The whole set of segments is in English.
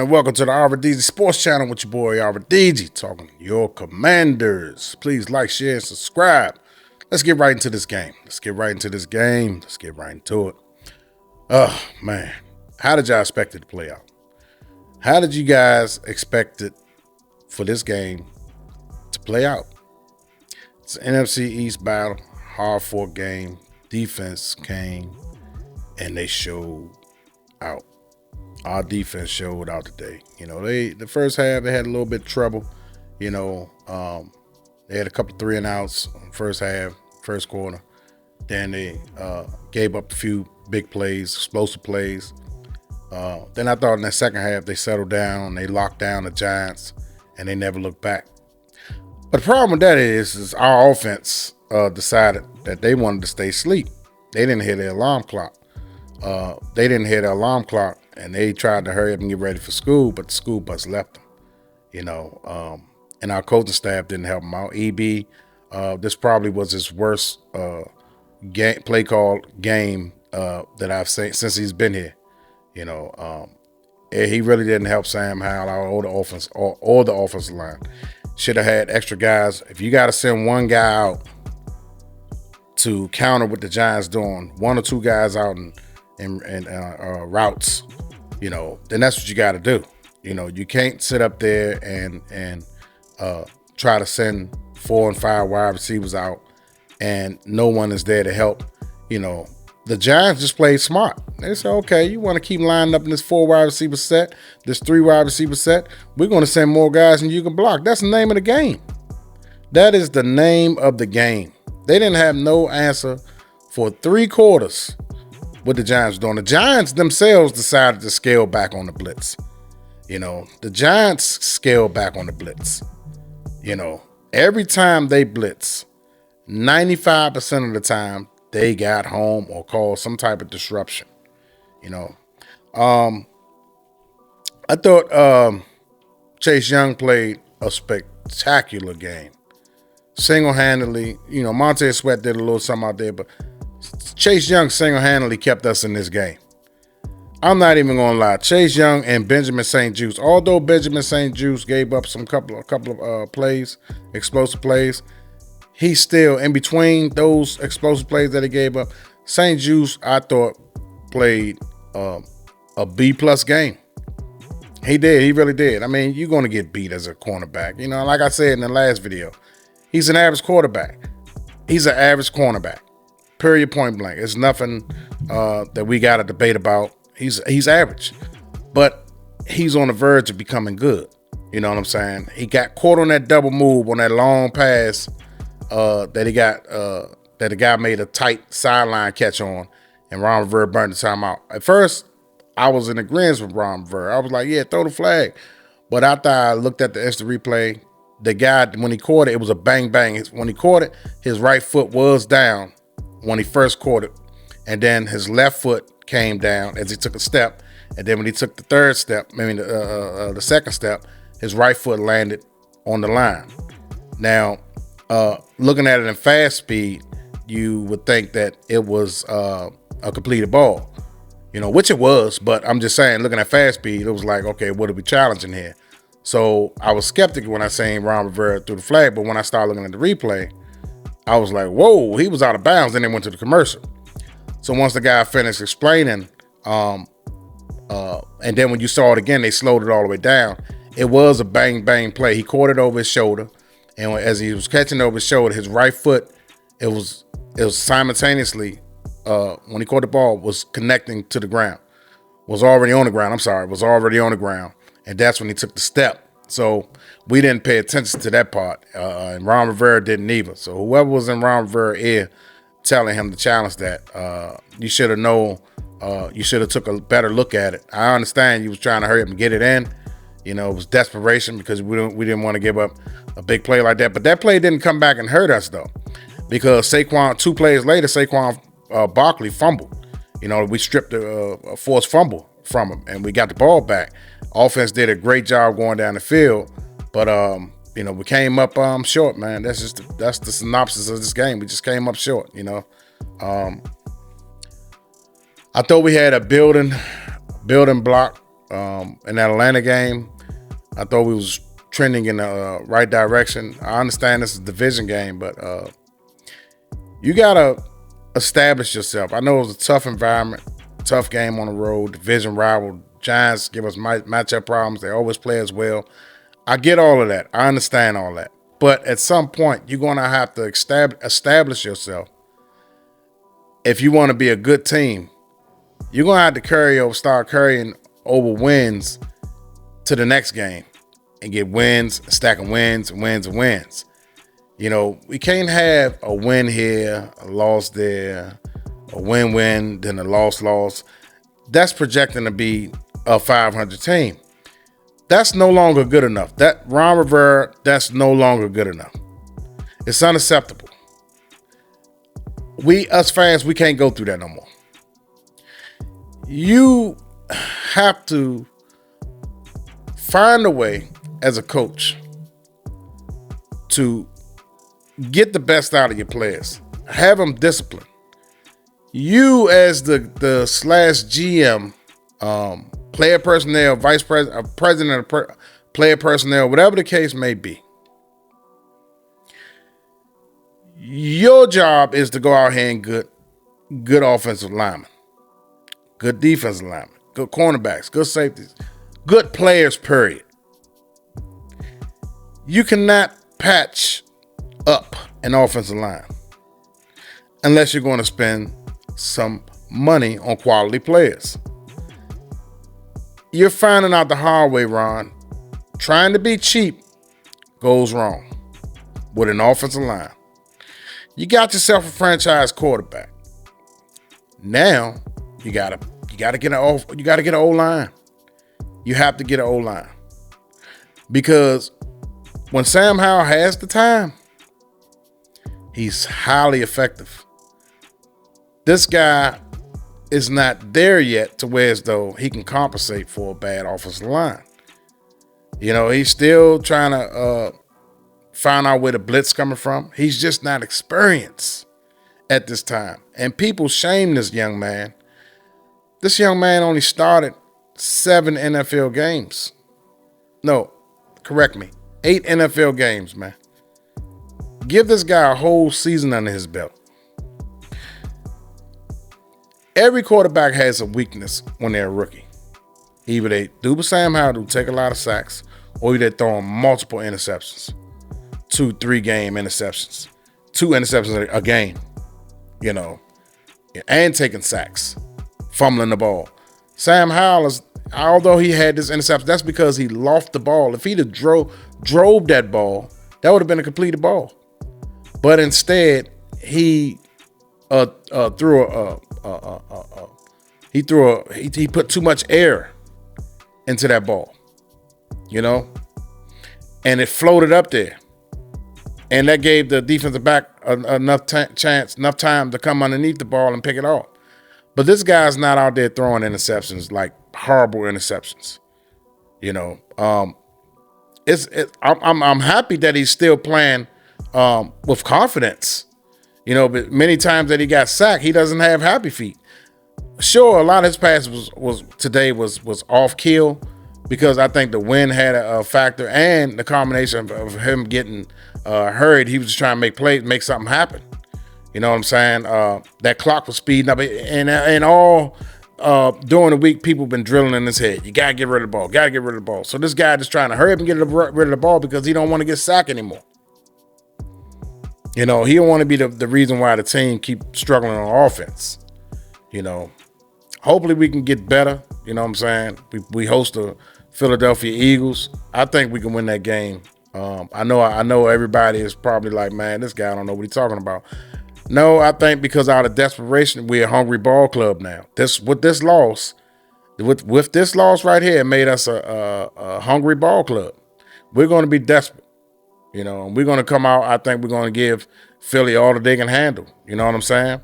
and welcome to the RDG Sports Channel with your boy RDG, talking your Commanders. Please like, share, and subscribe. Let's get right into this game. Let's get right into it. Oh, man. How did y'all expect it to play out? How did you guys expect it for this game to play out? It's an NFC East battle, hard-fought game. Defense came, and they showed out. Our defense showed out today. The first half they had a little bit of trouble. They had a couple 3-and-outs first half, first quarter. Then they gave up a few big plays, explosive plays. Then I thought in the second half they settled down, they locked down the Giants, and they never looked back. But the problem with that is our offense decided that they wanted to stay asleep. They didn't hear their alarm clock. And they tried to hurry up and get ready for school, but the school bus left them. And our coaching staff didn't help them out. EB, this probably was his worst play call game that I've seen since he's been here. He really didn't help Sam Howell or the offense or the offensive line. Should have had extra guys. If you got to send one guy out to counter what the Giants doing, one or two guys out in routes, then that's what you got to do. You can't sit up there and try to send 4 and 5 wide receivers out and no one is there to help. The Giants just played smart. They said, okay, you want to keep lining up in this 4 wide receiver set, this 3 wide receiver set, we're going to send more guys than you can block. That's the name of the game. That is the name of the game. They didn't have no answer for 3 quarters what the Giants were doing. The Giants themselves decided to scale back on the blitz. The Giants scaled back on the blitz. Every time they blitz, 95% of the time they got home or caused some type of disruption. I thought Chase Young played a spectacular game. Single-handedly, Montez Sweat did a little something out there, but Chase Young single-handedly kept us in this game. I'm not even gonna lie. Chase Young and Benjamin St-Juste, although Benjamin St-Juste gave up a couple of plays, explosive plays, he's still in between those explosive plays that he gave up. St-Juste, I thought, played a B+ game. He did. He really did. I mean, you're gonna get beat as a cornerback. Like I said in the last video, he's an average quarterback. He's an average cornerback. Period, point blank. It's nothing that we got to debate about. He's average, but he's on the verge of becoming good. You know what I'm saying? He got caught on that double move on that long pass that he got that the guy made a tight sideline catch on, and Ron Rivera burned the timeout. At first, I was in agreement with Ron Rivera. I was like, yeah, throw the flag. But after I looked at the instant replay, the guy, when he caught it was a bang bang. When he caught it, his right foot was down when he first caught it, and then his left foot came down as he took a step, and then when he took the third step, the second step, his right foot landed on the line. Now, looking at it in fast speed, you would think that it was a completed ball, which it was, but I'm just saying, looking at fast speed, it was like, okay, what are we challenging here? So I was skeptical when I seen Ron Rivera threw the flag, but when I started looking at the replay, I was like, whoa, he was out of bounds. Then they went to the commercial. So once the guy finished explaining, and then when you saw it again, they slowed it all the way down. It was a bang, bang play. He caught it over his shoulder. And as he was catching over his shoulder, his right foot, it was simultaneously, when he caught the ball, was connecting to the ground. Was already on the ground. And that's when he took the step. So we didn't pay attention to that part, and Ron Rivera didn't either. So whoever was in Ron Rivera's ear telling him to challenge that, you should have known. You should have took a better look at it. I understand you was trying to hurry up and get it in. It was desperation because we didn't want to give up a big play like that. But that play didn't come back and hurt us though, because 2 plays later, Saquon Barkley fumbled. We stripped a forced fumble from him, and we got the ball back. Offense did a great job going down the field, but we came up short, man. That's the synopsis of this game. We just came up short. I thought we had a building block In that Atlanta game, I thought we was trending in the right direction. I understand this is a division game, but you gotta establish yourself. I know it was a tough environment, tough game on the road, division rival. Giants give us matchup problems. They always play as well. I get all of that. I understand all that. But at some point, you're going to have to establish yourself. If you want to be a good team, you're going to have to start carrying over wins to the next game and get wins, a stack of wins, and wins, and wins. You know, we can't have a win here, a loss there, a win-win, then a loss-loss. That's projecting to be a 500 team. That's no longer good enough. That Ron Rivera, that's no longer good enough. It's unacceptable. Us fans, we can't go through that no more. You have to find a way as a coach to get the best out of your players. Have them disciplined. You as the /GM, player personnel, vice president, president of player personnel, whatever the case may be. Your job is to go out here and good offensive linemen, good defensive linemen, good cornerbacks, good safeties, good players, period. You cannot patch up an offensive line unless you're going to spend some money on quality players. You're finding out the hard way, Ron. Trying to be cheap goes wrong with an offensive line. You got yourself a franchise quarterback. Now you gotta get an O-line. You have to get an O-line. Because when Sam Howell has the time, he's highly effective. This guy is not there yet to where as though he can compensate for a bad offensive line. You know, he's still trying to find out where the blitz coming from. He's just not experienced at this time. And people shame this young man. This young man only started 7 NFL games. No, correct me. 8 NFL games, man. Give this guy a whole season under his belt. Every quarterback has a weakness when they're a rookie. Either they do what Sam Howell do, take a lot of sacks, or they're throwing multiple interceptions. 2-3 game interceptions. 2 interceptions a game, you know, and taking sacks, fumbling the ball. Sam Howell, although he had this interception, that's because he lofted the ball. If he'd have drove that ball, that would have been a completed ball. But instead, he put too much air into that ball, you know, and it floated up there, and that gave the defensive back enough time to come underneath the ball and pick it off. But this guy's not out there throwing interceptions, like horrible interceptions, you know. I'm happy that he's still playing with confidence, you know. But many times that he got sacked, he doesn't have happy feet. Sure, a lot of his passes was off kill because I think the wind had a factor, and the combination of him getting hurried. He was just trying to make something happen. You know what I'm saying? That clock was speeding up, and all during the week, people been drilling in his head. You gotta get rid of the ball. Gotta get rid of the ball. So this guy just trying to hurry up and get rid of the ball because he don't want to get sacked anymore. You know, he don't want to be the reason why the team keep struggling on offense. You know, hopefully we can get better. You know what I'm saying? We host the Philadelphia Eagles. I think we can win that game. I know everybody is probably like, man, this guy don't know what he's talking about. No, I think because out of desperation, we're a hungry ball club now. With this loss right here, it made us a hungry ball club. We're going to be desperate, you know, and we're going to come out. I think we're going to give Philly all that they can handle. You know what I'm saying?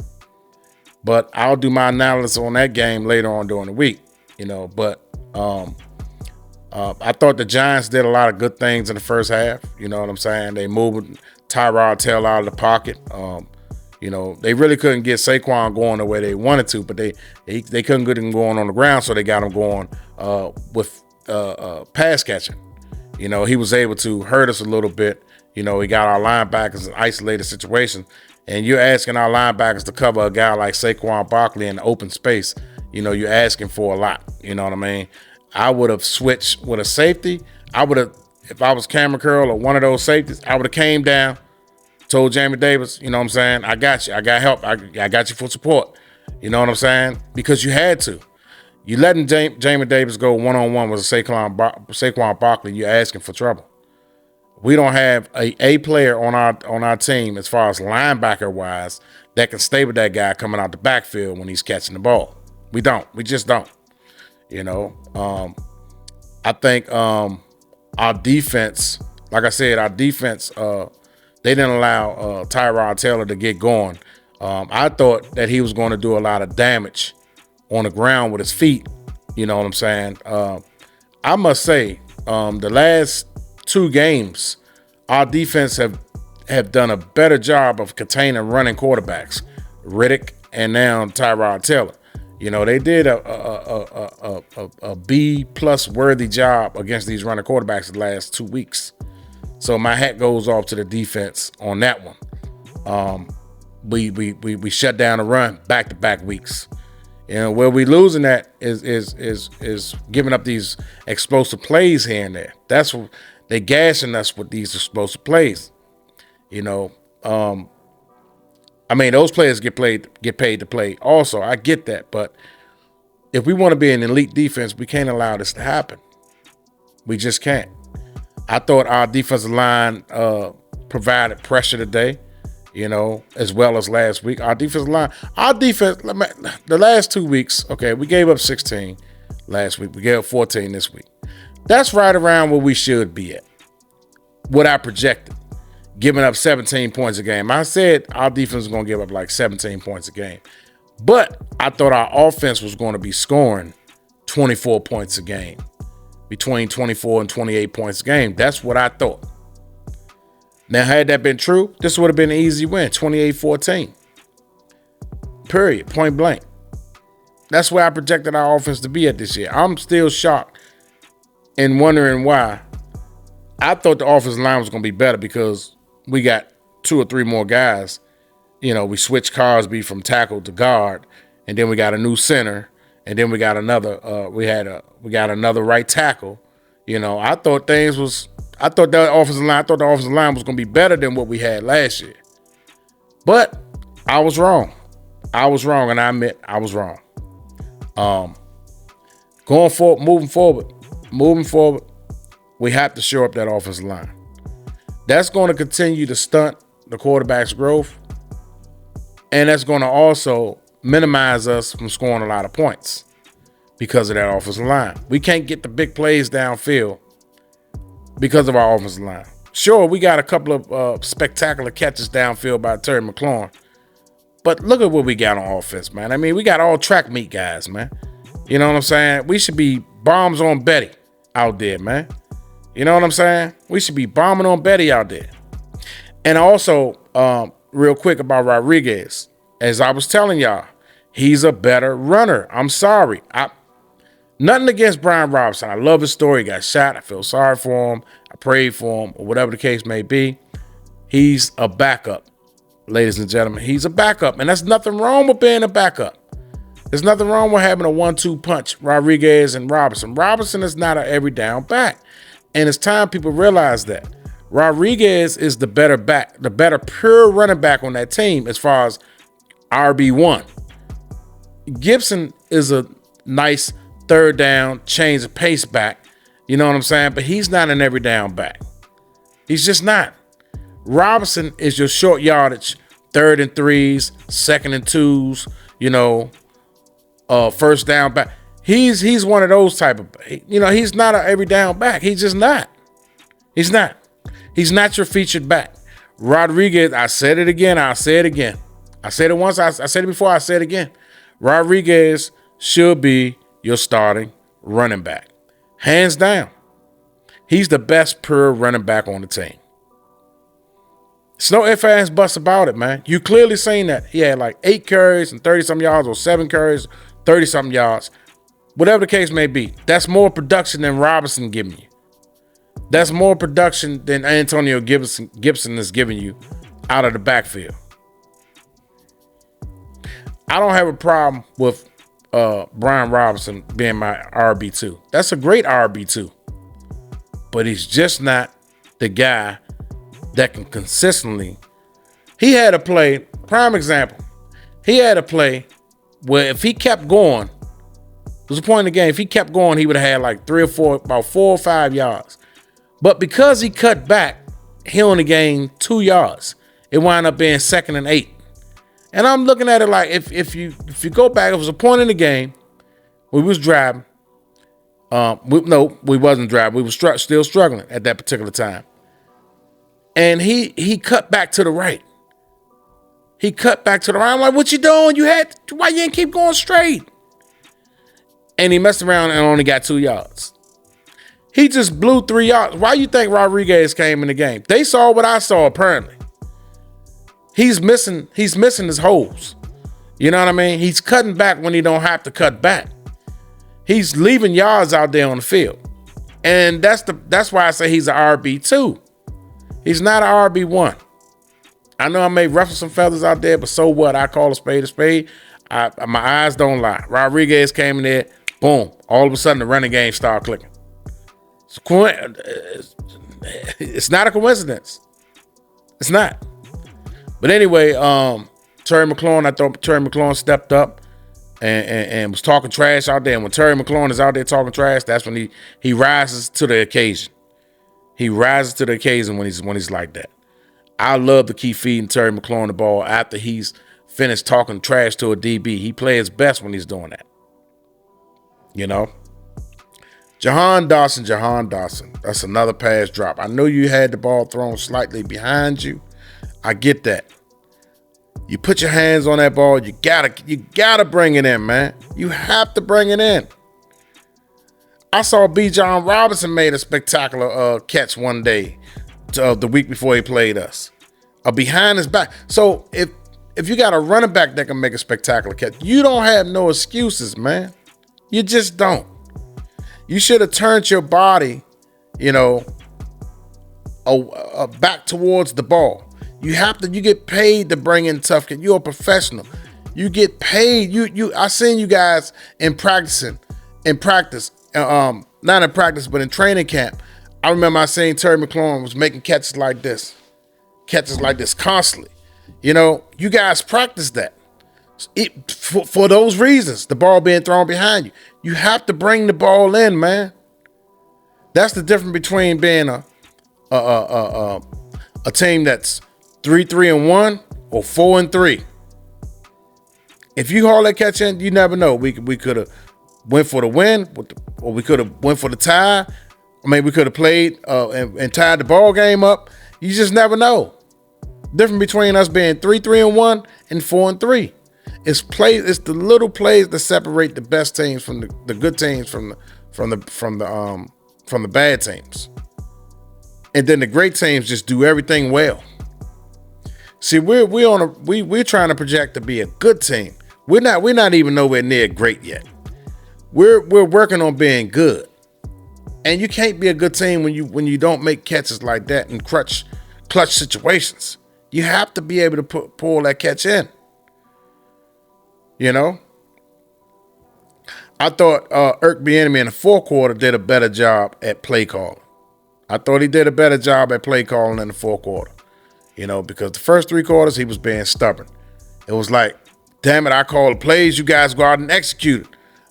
But I'll do my analysis on that game later on during the week, you know. But I thought the Giants did a lot of good things in the first half. You know what I'm saying? They moved Tyrod Taylor out of the pocket. You know, they really couldn't get Saquon going the way they wanted to, but they couldn't get him going on the ground, so they got him going with pass catching. You know, he was able to hurt us a little bit. You know, he got our linebackers in isolated situations. And you're asking our linebackers to cover a guy like Saquon Barkley in open space. You know, you're asking for a lot. You know what I mean? I would have switched with a safety. I would have, if I was Cameron Curl or one of those safeties, I would have came down, told Jamie Davis, you know what I'm saying? I got you. I got help. I got you for support. You know what I'm saying? Because you had to. You letting Jamie Davis go one-on-one with Saquon Barkley, you're asking for trouble. We don't have a player on our team as far as linebacker-wise that can stay with that guy coming out the backfield when he's catching the ball. We don't. We just don't. You know, I think our defense, like I said, they didn't allow Tyrod Taylor to get going. I thought that he was going to do a lot of damage on the ground with his feet. You know what I'm saying? I must say, the last 2 games, our defense have done a better job of containing running quarterbacks, Riddick and now Tyrod Taylor. You know, they did a B+ worthy job against these running quarterbacks the last 2 weeks. So my hat goes off to the defense on that one. We shut down the run back-to-back weeks. You know, where we losing at is giving up these explosive plays here and there. That's what they gashing us with, these explosive plays. You know, I mean, those players get paid to play also. I get that. But if we want to be an elite defense, we can't allow this to happen. We just can't. I thought our defensive line provided pressure today, you know, as well as last week. Our defense, the last 2 weeks, okay, we gave up 16 last week. We gave up 14 this week. That's right around where we should be at, what I projected, giving up 17 points a game. I said our defense was going to give up like 17 points a game. But I thought our offense was going to be scoring 24 points a game, between 24 and 28 points a game. That's what I thought. Now, had that been true, this would have been an easy win, 28-14. Period, point blank. That's where I projected our offense to be at this year. I'm still shocked and wondering why. I thought the offensive line was going to be better because we got 2 or 3 more guys. You know, we switched Cosby from tackle to guard, and then we got a new center, and then we got another. We got another right tackle. You know, I thought the offensive line was going to be better than what we had last year. But I was wrong. And I admit I was wrong. Moving forward, we have to shore up that offensive line. That's going to continue to stunt the quarterback's growth, and that's going to also minimize us from scoring a lot of points because of that offensive line. We can't get the big plays downfield because of our offensive line. Sure, we got a couple of spectacular catches downfield by Terry McLaurin, but look at what we got on offense, man. I mean, we got all track meet guys, man. You know what I'm saying? We should be bombs on Betty out there, man. You know what I'm saying? We should be bombing on Betty out there. And also, real quick about Rodriguez, as I was telling y'all, he's a better runner. I'm sorry. Nothing against Brian Robinson. I love his story. He got shot. I feel sorry for him. I prayed for him, or whatever the case may be. He's a backup, ladies and gentlemen. He's a backup, and there's nothing wrong with being a backup. There's nothing wrong with having a 1-2 punch, Rodriguez and Robinson. Robinson is not an every down back, and it's time people realize that. Rodriguez is the better back, the better pure running back on that team as far as RB1. Gibson is a nice third down, change of pace back. You know what I'm saying? But he's not an every down back. He's just not. Robinson is your short yardage, 3rd and 3s, 2nd and 2s, you know, first down back. He's one of those type of, you know, he's not an every down back. He's just not. He's not. He's not your featured back. Rodriguez, I said it again. I'll say it again. I said it once. I said it before. I said it again. Rodriguez should be your starting running back. Hands down. He's the best pure running back on the team. It's no ifs, ands, buts about it, man. You clearly seen that. He had like 8 carries and 30-something yards, or 7 carries, 30-something yards. Whatever the case may be, that's more production than Robinson giving you. That's more production than Antonio Gibson is giving you out of the backfield. I don't have a problem with Brian Robinson being my RB2. That's a great RB2. But he's just not the guy that can consistently. He had a play, prime example. He had a play where if he kept going, there was a point in the game, if he kept going, he would have had like about 4 or 5 yards. But because he cut back, he only gained 2 yards. It wound up being 2nd and 8. And I'm looking at it like if you go back, it was a point in the game. We was driving. We wasn't driving. We was still struggling at that particular time. And he cut back to the right. I'm like, what you doing? Why you didn't keep going straight? And he messed around and only got 2 yards. He just blew 3 yards. Why you think Rodriguez came in the game? They saw what I saw, apparently. He's missing his holes. You know what I mean? He's cutting back when he don't have to cut back. He's leaving yards out there on the field. And that's why I say he's an RB2. He's not an RB1. I know I may ruffle some feathers out there, but so what? I call a spade a spade. My eyes don't lie. Rodriguez came in there, boom. All of a sudden, the running game started clicking. It's not a coincidence. It's not. But anyway, Terry McLaurin, I thought Terry McLaurin stepped up and was talking trash out there. And when Terry McLaurin is out there talking trash, that's when he rises to the occasion. He rises to the occasion when he's like that. I love to keep feeding Terry McLaurin the ball after he's finished talking trash to a DB. He plays best when he's doing that. You know? Jahan Dawson. That's another pass drop. I know you had the ball thrown slightly behind you. I get that. You put your hands on that ball. You gotta bring it in, man. You have to bring it in. I saw B. John Robinson made a spectacular catch one day, the week before he played us. Behind his back. So if you got a running back that can make a spectacular catch, you don't have no excuses, man. You just don't. You should have turned your body, back towards the ball. You get paid to bring in tough kids. You're a professional. You get paid. I seen you guys in practice, not in practice, but in training camp. I remember I seen Terry McLaurin was making catches like this constantly. You guys practice that. For those reasons, the ball being thrown behind you. You have to bring the ball in, man. That's the difference between being a team that's 3-1 or 4-3. If you haul that catch in, you never know. We could have went for the win, or we could have went for the tie. I mean, we could have played and tied the ball game up. You just never know. Difference between us being 3-1 and 4-3. It's the little plays that separate the best teams from the good teams from the bad teams. And then the great teams just do everything well. See, we're trying to project to be a good team. We're not even nowhere near great yet. We're working on being good. And you can't be a good team when you don't make catches like that in clutch situations. You have to be able to pull that catch in. I thought ericbieniemy in the fourth quarter did a better job at play calling. I thought he did a better job at play calling in the fourth quarter. Because the first 3 quarters he was being stubborn. It was like, damn it, I call the plays, you guys go out and execute it.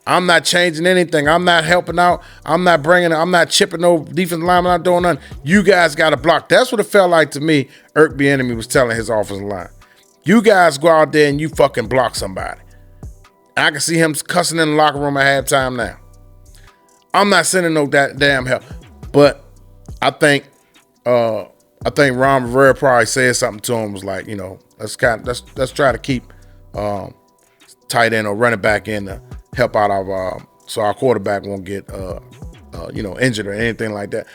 I'm not changing anything. I'm not helping out. I'm not chipping no defensive line. I'm not doing nothing. You guys got to block. That's what it felt like to me. ericbieniemy was telling his offensive line. You guys go out there and you fucking block somebody. And I can see him cussing in the locker room at halftime now. I'm not sending no damn help. But I think Ron Rivera probably said something to him, was like, let's try to keep tight end or running back in to help out so our quarterback won't get injured or anything like that.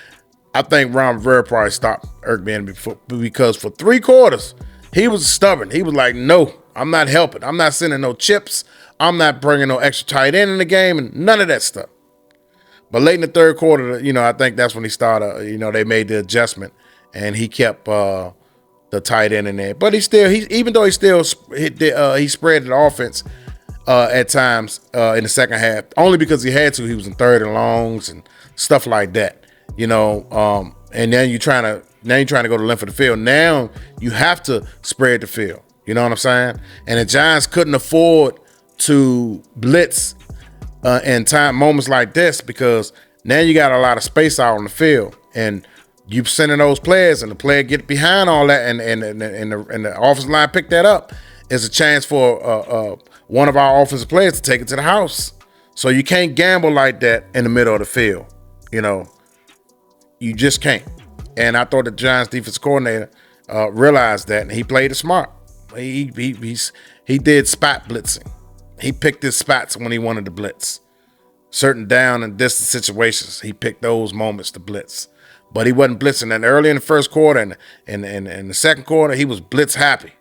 I think Ron Rivera probably stopped ericbieniemy because for 3 quarters he was stubborn. He was like, no, I'm not helping. I'm not sending no chips. I'm not bringing no extra tight end in the game and none of that stuff. But late in the third quarter, I think that's when he started, they made the adjustment and he kept the tight end in there. But he spread the offense at times in the second half, only because he had to. He was in third and longs and stuff like that, and then you're trying to go the length of the field. Now you have to spread the field. You know what I'm saying? And the Giants couldn't afford to blitz in moments like this, because now you got a lot of space out on the field, and you sending those players, and the player get behind all that, and the offensive line pick that up. It's a chance for one of our offensive players to take it to the house. So you can't gamble like that in the middle of the field. You just can't. And I thought the Giants defensive coordinator realized that, and he played it smart. He did spot blitzing. He picked his spots when he wanted to blitz. Certain down and distance situations, he picked those moments to blitz. But he wasn't blitzing. And early in the first quarter and in the second quarter, he was blitz happy.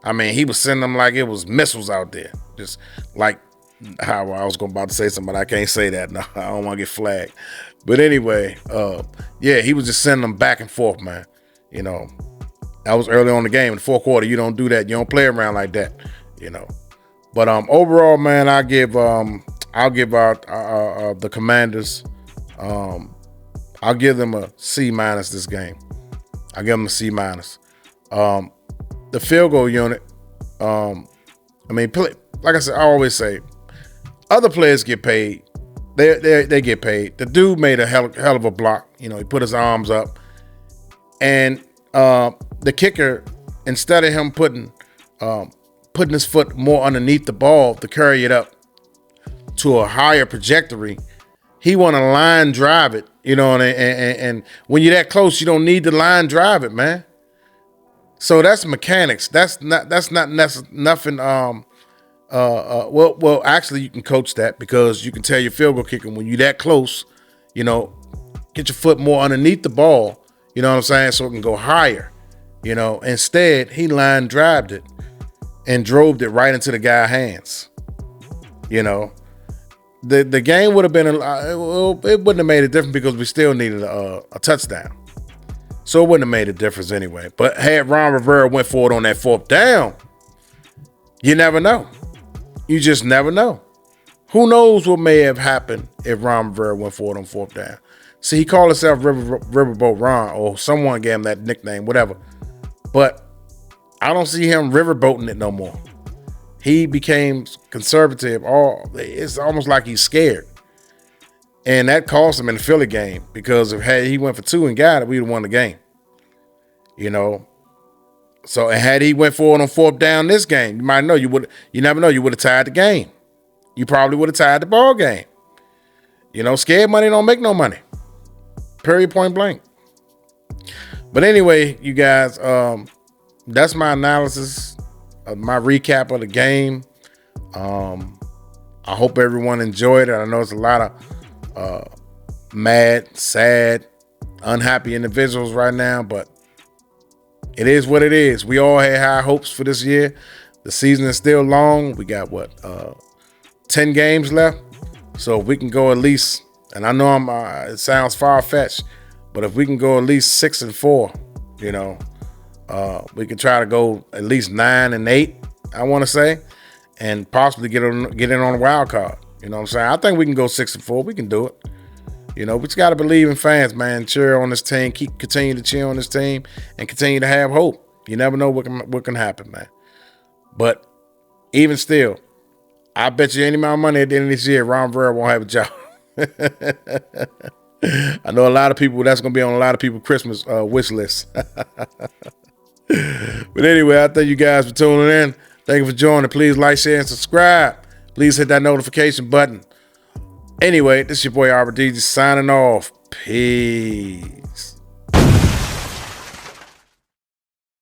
I mean, he was sending them like it was missiles out there. Just like how I was about to say something, but I can't say that. No, I don't want to get flagged. But anyway, he was just sending them back and forth, man. That was early on in the game. In the fourth quarter, you don't do that. You don't play around like that, But overall, man, I'll give out the Commanders. I'll give them a C- this game. I'll give them a C-. The field goal unit, like I said, I always say, other players get paid. They get paid. The dude made a hell of a block. He put his arms up, and the kicker, instead of him putting his foot more underneath the ball to carry it up to a higher trajectory, he want to line drive it. And when you're that close, you don't need to line drive it, man. So that's mechanics. That's not nothing. Well, actually, you can coach that, because you can tell your field goal kicker, when you're that close, get your foot more underneath the ball. You know what I'm saying? So it can go higher. Instead, he line drived it and drove it right into the guy's hands. The game would have been it wouldn't have made a difference, because we still needed a touchdown. So it wouldn't have made a difference anyway. But had Ron Rivera went for it on that fourth down, you never know. You just never know. Who knows what may have happened if Ron Rivera went for it on fourth down. See, he called himself Riverboat Ron, or someone gave him that nickname, whatever. But I don't see him riverboating it no more. He became conservative. It's almost like he's scared. And that cost him in the Philly game, because if he went for 2 and got it, we'd have won the game. So, and had he went for it on fourth down this game, you might know, you never know, you would have tied the game. You probably would have tied the ball game. Scared money don't make no money. Period, point blank. But anyway, you guys, that's my analysis, my recap of the game. I hope everyone enjoyed it. I know it's a lot of mad, sad, unhappy individuals right now, but it is what it is. We all had high hopes for this year. The season is still long. We got 10 games left. So if we can go at least, and I know it sounds far-fetched, but if we can go at least 6-4, we can try to go at least 9-8, I want to say, and possibly get in on a wild card. You know what I'm saying? I think we can go 6-4. We can do it. We just got to believe in fans, man. Cheer on this team. Continue to cheer on this team, and continue to have hope. You never know what can happen, man. But even still, I bet you any amount of money at the end of this year, Ron Rivera won't have a job. I know a lot of people, that's going to be on a lot of people's Christmas wish list. But anyway, I thank you guys for tuning in. Thank you for joining. Please like, share, and subscribe. Please hit that notification button. Anyway, this is your boy Albert D, signing off. Peace.